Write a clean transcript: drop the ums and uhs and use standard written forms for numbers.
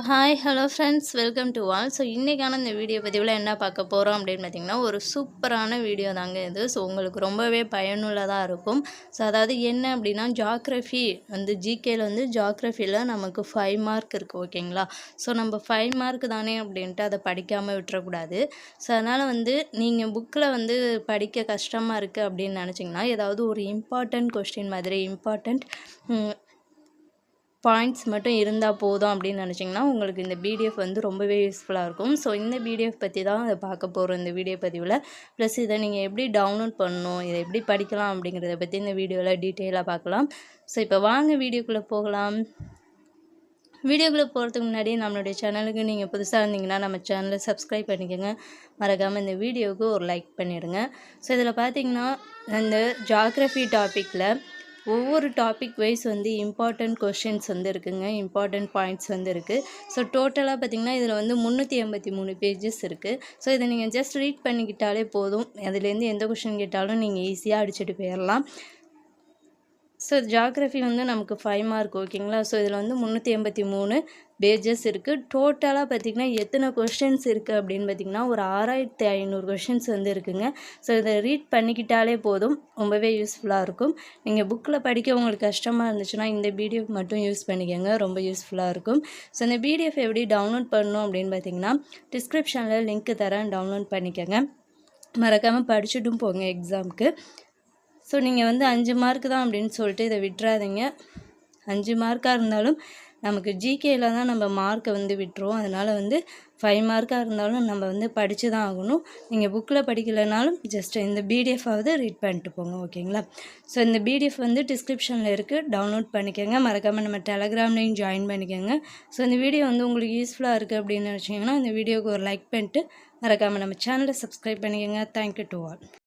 Hi hello friends welcome to all. இன்றைக்கான இந்த video பதிவில் என்ன பார்க்க போகிறோம் அப்படின்னு பார்த்திங்கன்னா, ஒரு சூப்பரான வீடியோ தாங்க இது. உங்களுக்கு ரொம்பவே பயனுள்ளதாக இருக்கும். அதாவது என்ன அப்படின்னா, ஜாக்ரஃபி வந்து ஜிகேயில் வந்து ஜாக்ரஃபியில் நமக்கு 5 மார்க் இருக்குது, ஓகேங்களா? நம்ம 5 மார்க் தானே அப்படின்ட்டு அதை படிக்காமல் விட்டுறக்கூடாது. அதனால் வந்து நீங்கள் புக்கில் வந்து படிக்க கஷ்டமாக இருக்குது அப்படின்னு நினச்சிங்கன்னா, ஏதாவது ஒரு இம்பார்ட்டண்ட் கொஸ்டின் மாதிரி இம்பார்ட்டண்ட் பாயிண்ட்ஸ் மட்டும் இருந்தால் போதும் அப்படின்னு நினச்சிங்கன்னா உங்களுக்கு இந்த பிடிஎஃப் வந்து ரொம்பவே யூஸ்ஃபுல்லாக இருக்கும். இந்த பிடிஎஃப் பற்றி தான் அதை பார்க்க போகிறோம் இந்த வீடியோ பதிவில். ப்ளஸ் இதை நீங்கள் எப்படி டவுன்லோட் பண்ணணும், இதை எப்படி படிக்கலாம் அப்படிங்கிறத பற்றி இந்த வீடியோவில் டீட்டெயிலாக பார்க்கலாம். இப்போ வாங்க வீடியோக்குள்ளே போகலாம். வீடியோக்குள்ளே போகிறதுக்கு முன்னாடி நம்மளுடைய சேனலுக்கு நீங்கள் புதுசாக இருந்தீங்கன்னா நம்ம சேனலை சப்ஸ்கிரைப் பண்ணிக்கோங்க. மறக்காமல் இந்த வீடியோவுக்கு ஒரு லைக் பண்ணிவிடுங்க. இதில் பார்த்திங்கன்னா இந்த ஜாக்ரஃபி டாப்பிக்கில் ஒவ்வொரு டாபிக் வைஸ் வந்து இம்பார்ட்டண்ட் கொஷின்ஸ் வந்து இருக்குங்க, இம்பார்ட்டண்ட் பாயிண்ட்ஸ் வந்து இருக்குது. டோட்டலாக பார்த்திங்கன்னா இதில் வந்து 383 பேஜஸ் இருக்குது. இதை நீங்கள் ஜஸ்ட் ரீட் பண்ணிக்கிட்டாலே போதும். அதுலேருந்து எந்த கொஷின் கேட்டாலும் நீங்கள் ஈஸியாக அடிச்சுட்டு போயிடலாம். ஜாக்ரஃபி வந்து நமக்கு 5 மார்க், ஓகேங்களா? இதில் வந்து 383 பேஜஸ் இருக்குது. டோட்டலாக பார்த்திங்கன்னா எத்தனை கொஷின்ஸ் இருக்குது அப்படின்னு பார்த்திங்கன்னா ஒரு 6500 கொஷின்ஸ் வந்து இருக்குங்க. இதை ரீட் பண்ணிக்கிட்டாலே போதும், ரொம்பவே யூஸ்ஃபுல்லாக இருக்கும். நீங்கள் புக்கில் படிக்க உங்களுக்கு கஷ்டமாக இருந்துச்சுன்னா இந்த பிடிஎஃப் மட்டும் யூஸ் பண்ணிக்கோங்க, ரொம்ப யூஸ்ஃபுல்லாக இருக்கும். இந்த பிடிஎஃப் எப்படி டவுன்லோட் பண்ணணும் அப்படின்னு பார்த்திங்கன்னா டிஸ்கிரிப்ஷனில் லிங்க் தரேன், டவுன்லோட் பண்ணிக்கோங்க. மறக்காமல் படிச்சுட்டும் போங்க எக்ஸாமுக்கு. நீங்கள் வந்து 5 மார்க் தான் அப்படின்னு சொல்லிட்டு இதை விட்டுறாதீங்க. 5 மார்க்காக இருந்தாலும் நமக்கு ஜிகேயில் தான் நம்ம மார்க்கை வந்து விட்டுருவோம். அதனால் வந்து 5 மார்க்காக இருந்தாலும் நம்ம வந்து படித்து தான் ஆகணும். நீங்கள் புக்கில் படிக்கலைனாலும் ஜஸ்ட் இந்த பிடிஎஃபாவது ரீட் பண்ணிட்டு போங்க, ஓகேங்களா? இந்த பிடிஎஃப் வந்து டிஸ்கிரிப்ஷனில் இருக்குது, டவுன்லோட் பண்ணிக்கோங்க. மறக்காமல் நம்ம டெலகிராம்லேயும் ஜாயின் பண்ணிக்கோங்க. இந்த வீடியோ வந்து உங்களுக்கு யூஸ்ஃபுல்லாக இருக்குது அப்படின்னு நினச்சிங்கன்னா இந்த வீடியோவுக்கு ஒரு லைக் பண்ணிட்டு மறக்காமல் நம்ம சேனலை சப்ஸ்கிரைப் பண்ணிக்கோங்க. Thank you to all.